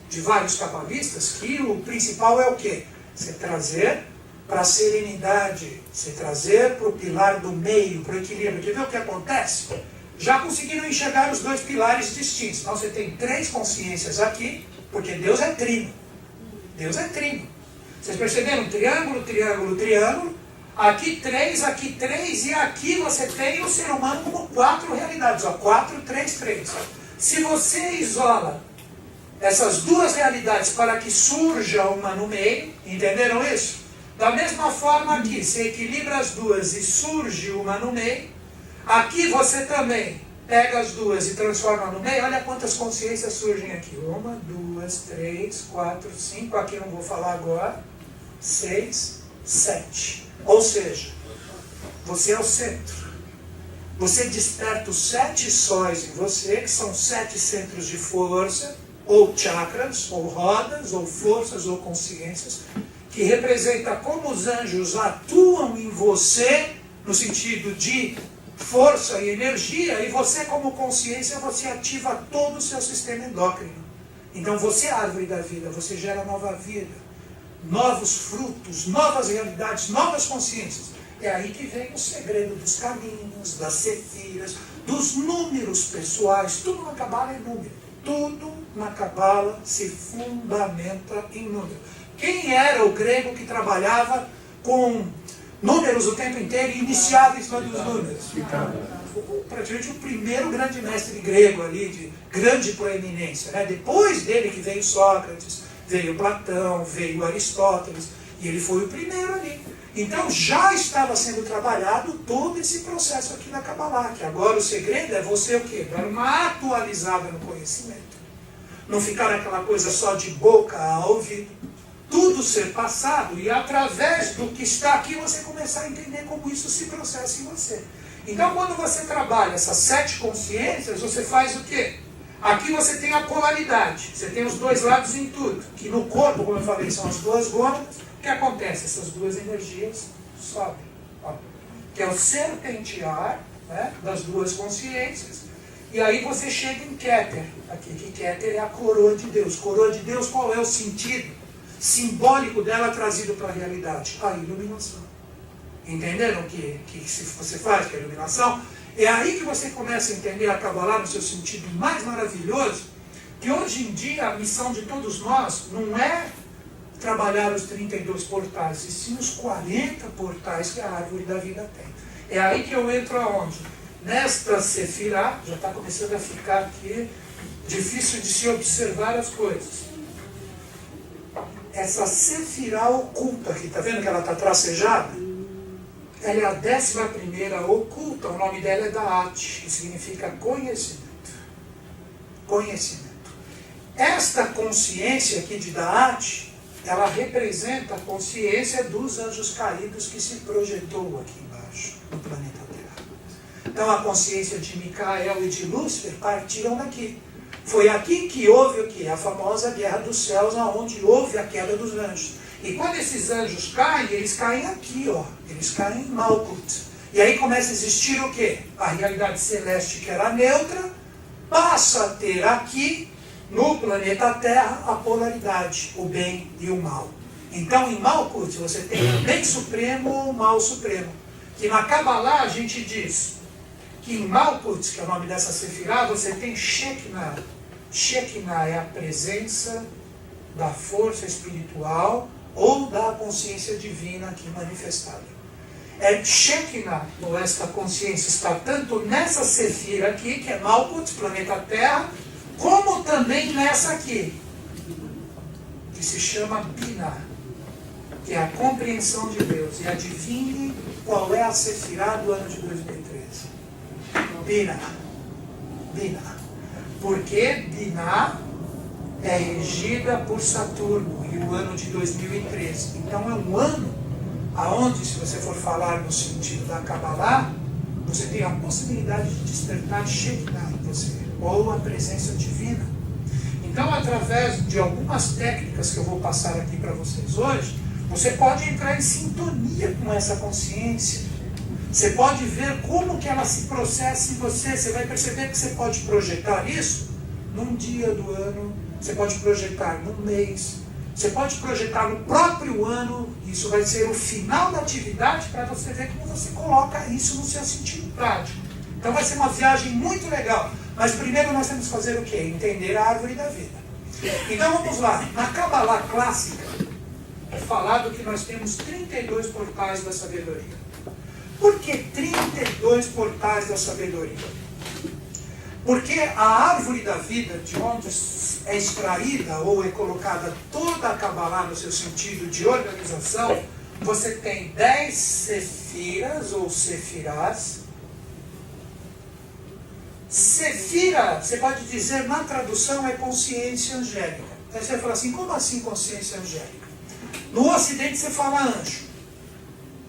de vários cabalistas que o principal é o quê? Se trazer para a serenidade, se trazer para o pilar do meio, para o equilíbrio. Quer ver o que acontece? Já conseguiram enxergar os 2 pilares distintos. Então você tem 3 consciências aqui, porque Deus é trino. Deus é trino. Vocês perceberam? Triângulo, triângulo, triângulo. Aqui 3, e aqui você tem o ser humano como 4 realidades. Ó, 4, 3, 3. Se você isola essas 2 realidades para que surja uma no meio, entenderam isso? Da mesma forma aqui, você equilibra as 2 e surge uma no meio. Aqui você também pega as 2 e transforma no meio. Olha quantas consciências surgem aqui. 1, 2, 3, 4, 5. Aqui eu não vou falar agora. 6, 7. Ou seja, você é o centro. Você desperta os 7 sóis em você, que são 7 centros de força, ou chakras, ou rodas, ou forças, ou consciências, que representa como os anjos atuam em você, no sentido de força e energia, e você como consciência, você ativa todo o seu sistema endócrino. Então você é a árvore da vida, você gera nova vida, novos frutos, novas realidades, novas consciências. É aí que vem o segredo dos caminhos, das sefiras, dos números pessoais. Tudo na Cabala é número. Tudo na Cabala se fundamenta em número. Quem era o grego que trabalhava com números o tempo inteiro e iniciava em cima dos números? Praticamente o primeiro grande mestre grego ali, de grande proeminência. Né? Depois dele que veio Sócrates, veio Platão, veio Aristóteles, e ele foi o primeiro ali. Então já estava sendo trabalhado todo esse processo aqui na Kabbalah, que agora o segredo é você o quê? Dar uma atualizada no conhecimento. Não ficar aquela coisa só de boca a ouvido. Tudo ser passado e através do que está aqui você começar a entender como isso se processa em você. Então quando você trabalha essas 7 consciências, você faz o quê? Aqui você tem a polaridade, você tem os 2 lados em tudo, que no corpo, como eu falei, são as 2 gônadas. O que acontece? Essas 2 energias sobem, ó, que é o serpentear, né, das 2 consciências, e aí você chega em Keter, aqui, que Keter é a coroa de Deus. Coroa de Deus, qual é o sentido simbólico dela trazido para a realidade? A iluminação. Entenderam o que você faz com a iluminação? É aí que você começa a entender a Kabbalah no seu sentido mais maravilhoso, que hoje em dia a missão de todos nós não é trabalhar os 32 portais, e sim os 40 portais que a árvore da vida tem. É aí que eu entro aonde? Nesta Sefirá, já está começando a ficar aqui difícil de se observar as coisas. Essa Sefirá oculta aqui, está vendo que ela está tracejada? Ela é a 11ª oculta, o nome dela é Da'at, que significa conhecimento. conhecimento. Esta consciência aqui de Da'at, ela representa a consciência dos anjos caídos que se projetou aqui embaixo, no planeta Terra. Então a consciência de Micael e de Lúcifer partiram daqui. Foi aqui que houve o quê? A famosa Guerra dos Céus, onde houve a queda dos anjos. E quando esses anjos caem, eles caem aqui, ó. Eles caem em Malkuth. E aí começa a existir o quê? A realidade celeste, que era neutra, passa a ter aqui, no planeta Terra, a polaridade, o bem e o mal. Então, em Malkuth, você tem o bem supremo ou o mal supremo. Que na Kabbalah a gente diz que em Malkuth, que é o nome dessa Sefirá, você tem Shekinah. Shekinah é a presença da força espiritual ou da consciência divina aqui manifestada. Shekinah, ou esta consciência, está tanto nessa Sefira aqui, que é Malkuth, planeta Terra, como também nessa aqui, que se chama Binah, que é a compreensão de Deus. E adivinhe qual é a Sefirá do ano de 2013. Binah. Binah. Porque Binah é regida por Saturno e o ano de 2013. Então é um ano aonde, se você for falar no sentido da Kabbalah, você tem a possibilidade de despertar Shekinah em você, ou a presença divina. Então, através de algumas técnicas que eu vou passar aqui para vocês hoje, você pode entrar em sintonia com essa consciência. Você pode ver como que ela se processa em você. Você vai perceber que você pode projetar isso num dia do ano, você pode projetar num mês, você pode projetar no próprio ano. Isso vai ser o final da atividade para você ver como você coloca isso no seu sentido prático. Então vai ser uma viagem muito legal. Mas primeiro nós temos que fazer o quê? Entender a árvore da vida. Então vamos lá. Na Kabbalah clássica é falado que nós temos 32 portais da sabedoria. Por que 32 portais da sabedoria? Porque a árvore da vida, de onde é extraída ou é colocada toda a Kabbalah no seu sentido de organização, você tem 10 sefiras ou sefirás. Sefira, você pode dizer, na tradução, é consciência angélica. Aí você vai falar assim, como assim consciência angélica? No Ocidente você fala anjo.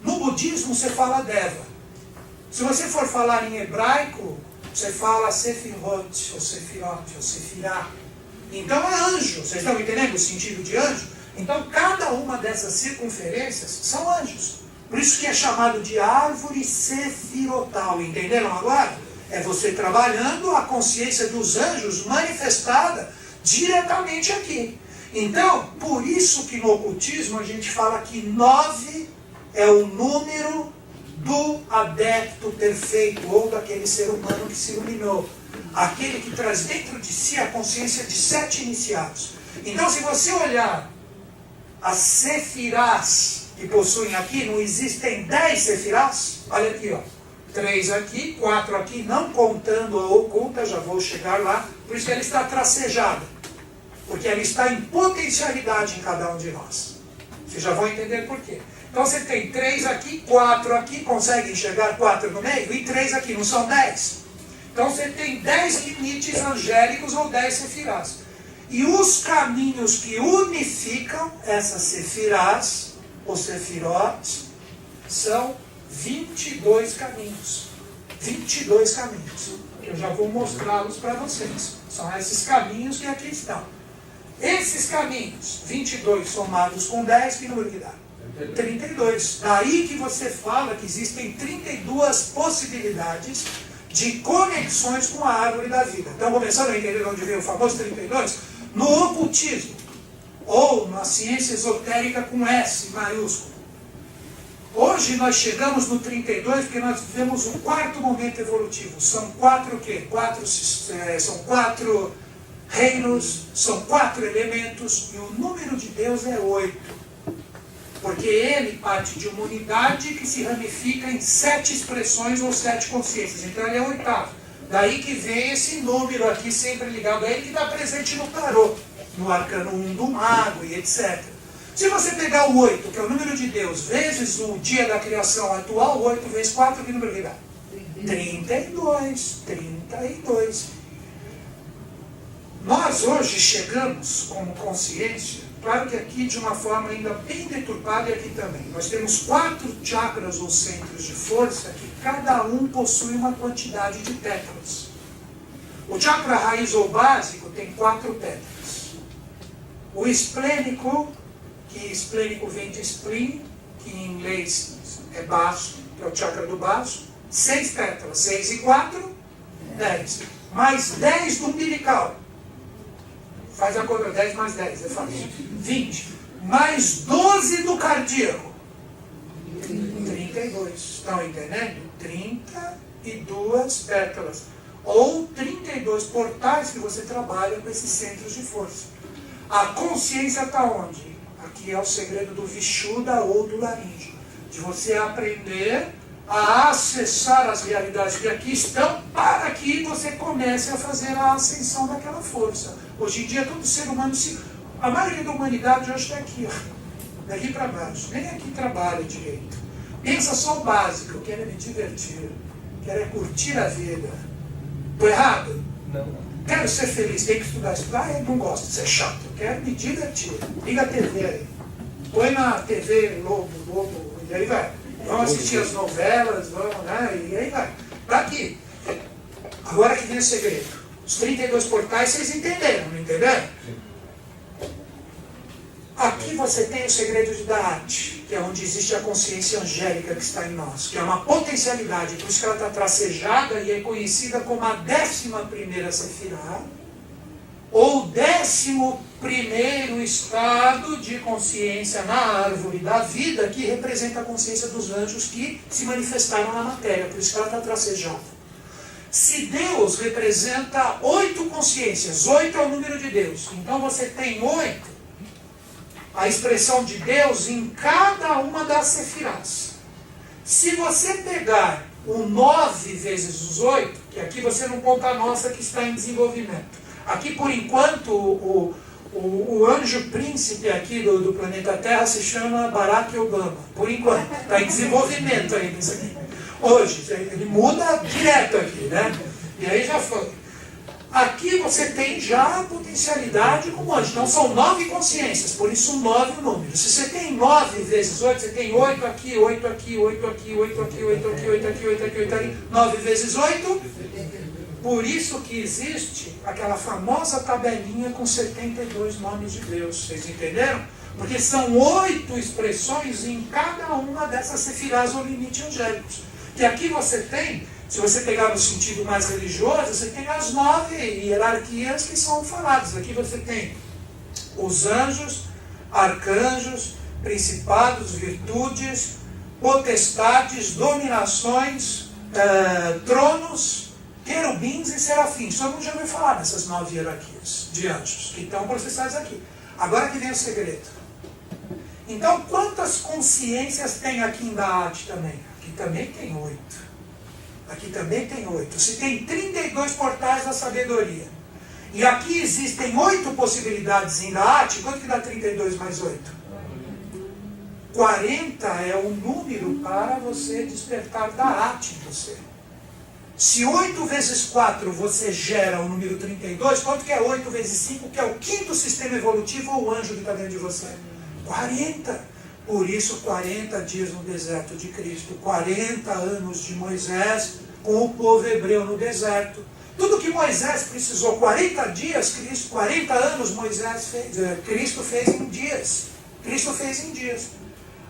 No budismo você fala Deva. Se você for falar em hebraico, você fala Sefirot, ou Sefirot, ou Sefirá. Então é anjo. Vocês estão entendendo o sentido de anjo? Então cada uma dessas circunferências são anjos. Por isso que é chamado de árvore sefirotal. Entenderam agora? É você trabalhando a consciência dos anjos manifestada diretamente aqui. Então, por isso que no ocultismo a gente fala que 9 é o número do adepto perfeito, ou daquele ser humano que se iluminou. Aquele que traz dentro de si a consciência de 7 iniciados. Então, se você olhar as sefirás que possuem aqui, não existem 10 sefirás? Olha aqui, ó. 3 aqui, 4 aqui, não contando a oculta, já vou chegar lá. Por isso que ela está tracejada. Porque ela está em potencialidade em cada um de nós. Vocês já vão entender por quê. Então você tem 3 aqui, 4 aqui, consegue enxergar 4 no meio? E 3 aqui, não são 10? Então você tem 10 limites angélicos ou 10 sefirás. E os caminhos que unificam essas sefirás, ou sefirot, são 22 caminhos. 22 caminhos. Eu já vou mostrá-los para vocês. São esses caminhos que aqui estão. Esses caminhos, 22 somados com 10, que número que dá? 32. Daí que você fala que existem 32 possibilidades de conexões com a árvore da vida. Então, começando a entender onde veio o famoso 32, no ocultismo, ou na ciência esotérica com S maiúsculo. Hoje nós chegamos no 32 porque nós vivemos um quarto momento evolutivo. São 4 o quê? São 4 reinos, são 4 elementos, e o número de Deus é 8. Porque ele parte de uma unidade que se ramifica em 7 expressões ou 7 consciências. Então ele é o 8º. Daí que vem esse número aqui sempre ligado a ele, que está presente no tarô, no arcano 1 do mago e etc. Se você pegar o 8, que é o número de Deus, vezes o dia da criação atual, 8 vezes 4, que número que dá? 32. 32. Nós hoje chegamos como consciência, claro que aqui de uma forma ainda bem deturpada e aqui também. Nós temos 4 chakras ou centros de força que cada um possui uma quantidade de pétalas. O chakra raiz ou básico tem 4 pétalas. O esplênico, que esplênico vem de spleen, que em inglês é baço, que é o chakra do baço, 6 pétalas, 6 e 4, 10. Mais 10 do umbilical. Faz a conta, 10 mais 10, é fácil. 20. Mais 12 do cardíaco. 32. Estão entendendo? 32 pétalas. Ou 32 portais que você trabalha com esses centros de força. A consciência está onde? Aqui é o segredo do Vishuddha ou do laríngeo. De você aprender a acessar as realidades que aqui estão para que você comece a fazer a ascensão daquela força. Hoje em dia todo ser humano, a maioria da humanidade hoje está aqui, ó, daqui para baixo. Nem aqui trabalha direito. Pensa só o básico, eu quero me divertir, quero é curtir a vida. Estou errado? Não. Quero ser feliz, tenho que estudar. Eu não gosto de ser chato, eu quero me divertir. Liga a TV aí. Põe na TV Globo, e aí vai. Vamos assistir as novelas, vamos, né? E aí vai. Tá aqui. Agora que vem o segredo. Os 32 portais vocês entenderam, não entenderam? Aqui você tem o segredo de Da'at, que é onde existe a consciência angélica que está em nós, que é uma potencialidade, por isso que ela está tracejada e é conhecida como a 11ª Sefirah, ou 11º estado de consciência na árvore da vida, que representa a consciência dos anjos que se manifestaram na matéria, por isso que ela está tracejada. Se Deus representa 8 consciências, 8 é o número de Deus, então você tem 8, a expressão de Deus em cada uma das sefirás. Se você pegar o 9 vezes os 8, que aqui você não conta a nossa que está em desenvolvimento. Aqui, por enquanto, o anjo príncipe aqui do planeta Terra se chama Barack Obama. Por enquanto. Está em desenvolvimento ainda isso aqui. Hoje, ele muda direto aqui, né? E aí já foi. Aqui você tem já a potencialidade como anjo. Então são 9 consciências, por isso 9 o número. Se você tem 9 vezes 8, você tem 8 aqui, 8 aqui, 8 aqui, 8 aqui, 8 aqui, 8 aqui, 8 aqui, 8 aqui, 9 vezes 8. Por isso que existe aquela famosa tabelinha com 72 nomes de Deus. Vocês entenderam? Porque são 8 expressões em cada uma dessas sefirás ou limites angélicos. Que aqui você tem, se você pegar no sentido mais religioso, você tem as 9 hierarquias que são faladas. Aqui você tem os anjos, arcanjos, principados, virtudes, potestades, dominações, tronos, querubins e serafins. Todo mundo já ouviu falar dessas 9 hierarquias de anjos, que estão processadas aqui. Agora que vem o segredo. Então, quantas consciências tem aqui em Da'at também? Aqui também tem 8. Aqui também tem 8. Se tem 32 portais da sabedoria, e aqui existem 8 possibilidades em Da'at, quanto que dá 32 mais 8? 40 é o número para você despertar Da'at em você. Se 8 vezes 4 você gera o número 32, quanto que é 8 vezes 5, que é o 5º sistema evolutivo ou o anjo que está dentro de você? 40. Por isso, 40 dias no deserto de Cristo, 40 anos de Moisés com o povo hebreu no deserto. Tudo que Moisés precisou, 40 dias, 40 anos Cristo fez em dias. Cristo fez em dias.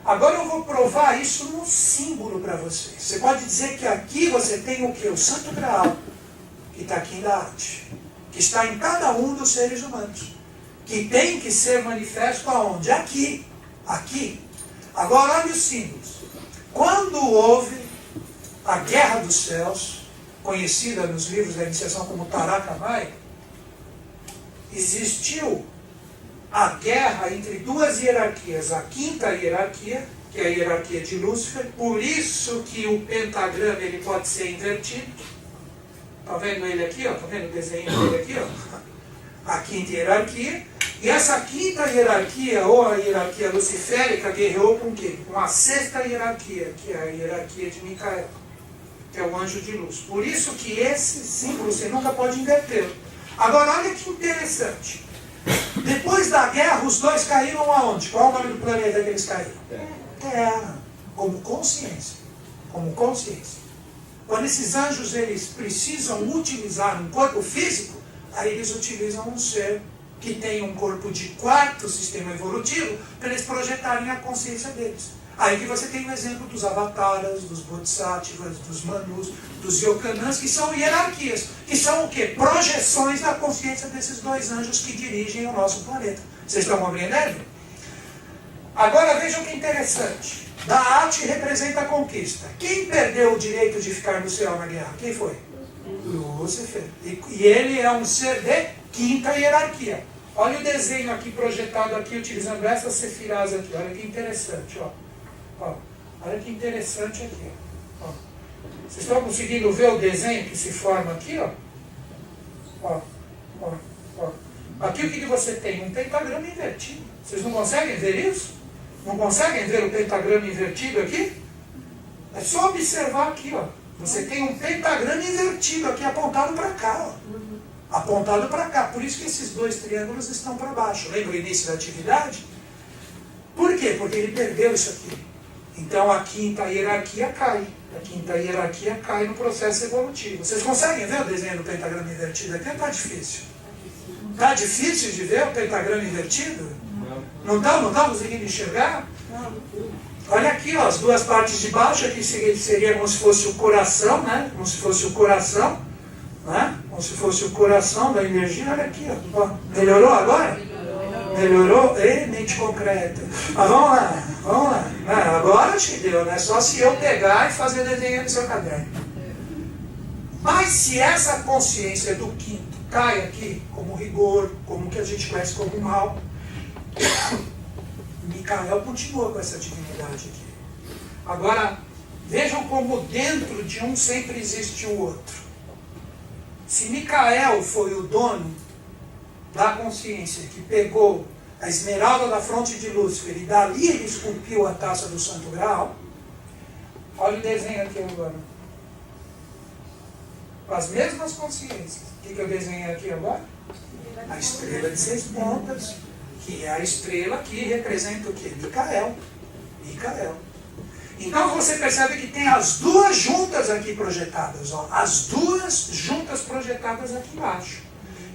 Agora eu vou provar isso num símbolo para vocês. Você pode dizer que aqui você tem o quê? O Santo Graal, que está aqui em Da'at, que está em cada um dos seres humanos, que tem que ser manifesto aonde? Aqui. Aqui. Agora olha os símbolos. Quando houve a Guerra dos Céus, conhecida nos livros da iniciação como Tarak Amai, existiu a guerra entre 2 hierarquias. A 5ª hierarquia, que é a hierarquia de Lúcifer, por isso que o pentagrama ele pode ser invertido. Está vendo ele aqui? Está vendo o desenho dele aqui? A 5ª hierarquia. E essa 5ª hierarquia, ou a hierarquia luciférica, guerreou com o quê? Com a 6ª hierarquia, que é a hierarquia de Micael, que é o anjo de luz. Por isso que esse símbolo você nunca pode inverter. Agora, olha que interessante. Depois da guerra, os dois caíram aonde? Qual é o nome do planeta que eles caíram? Terra. Como consciência. Como consciência. Quando esses anjos eles precisam utilizar um corpo físico, aí eles utilizam um ser que tem um corpo de quarto sistema evolutivo para eles projetarem a consciência deles. Aí que você tem o exemplo dos avataras, dos bodhisattvas, dos manus, dos yoganãs, que são hierarquias, que são o quê? Projeções da consciência desses dois anjos que dirigem o nosso planeta. Vocês estão compreendendo? Agora vejam que interessante. Da'at representa a conquista. Quem perdeu o direito de ficar no céu na guerra? Quem foi? Lúcifer. E ele é um ser de quinta hierarquia. Olha o desenho aqui projetado aqui, utilizando essas sefirás aqui. Olha que interessante, ó. Ó, olha que interessante aqui. Ó. Vocês estão conseguindo ver o desenho que se forma aqui? Ó? Ó, ó, ó. Aqui o que você tem? Um pentagrama invertido. Vocês não conseguem ver isso? Não conseguem ver o pentagrama invertido aqui? É só observar aqui. Ó. Você tem um pentagrama invertido aqui apontado para cá. Ó. Apontado para cá. Por isso que esses dois triângulos estão para baixo. Lembra o início da atividade? Por quê? Porque ele perdeu isso aqui. Então a quinta hierarquia cai. A quinta hierarquia cai no processo evolutivo. Vocês conseguem ver o desenho do pentagrama invertido aqui? Está difícil. Está difícil de ver o pentagrama invertido? Não está conseguindo enxergar? Olha aqui, ó, as duas partes de baixo, aqui seria como se fosse o coração, né? Como se fosse o coração, né? Como se fosse o coração da energia. Olha aqui, ó. Melhorou agora? Melhorou? Mente concreta. Mas vamos lá, vamos lá. Agora te deu, né? Só se eu pegar e fazer desenho no seu caderno. Mas se essa consciência do quinto cai aqui, como rigor, como o que a gente conhece como mal, Micael continua com essa divindade aqui. Agora, vejam como dentro de um sempre existe o outro. Se Micael foi o dono da consciência que pegou a esmeralda da fronte de Lúcifer e dali ele esculpiu a taça do Santo Graal, olha o desenho aqui agora. Com as mesmas consciências. O que eu desenhei aqui agora? A estrela de 6 pontas, que é a estrela que representa o quê? Micael. Micael. Então você percebe que tem as duas juntas aqui projetadas. Ó, as duas juntas projetadas aqui embaixo.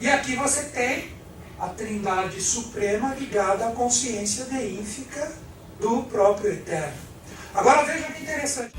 E aqui você tem a trindade suprema ligada à consciência deínfica do próprio Eterno. Agora vejam que interessante.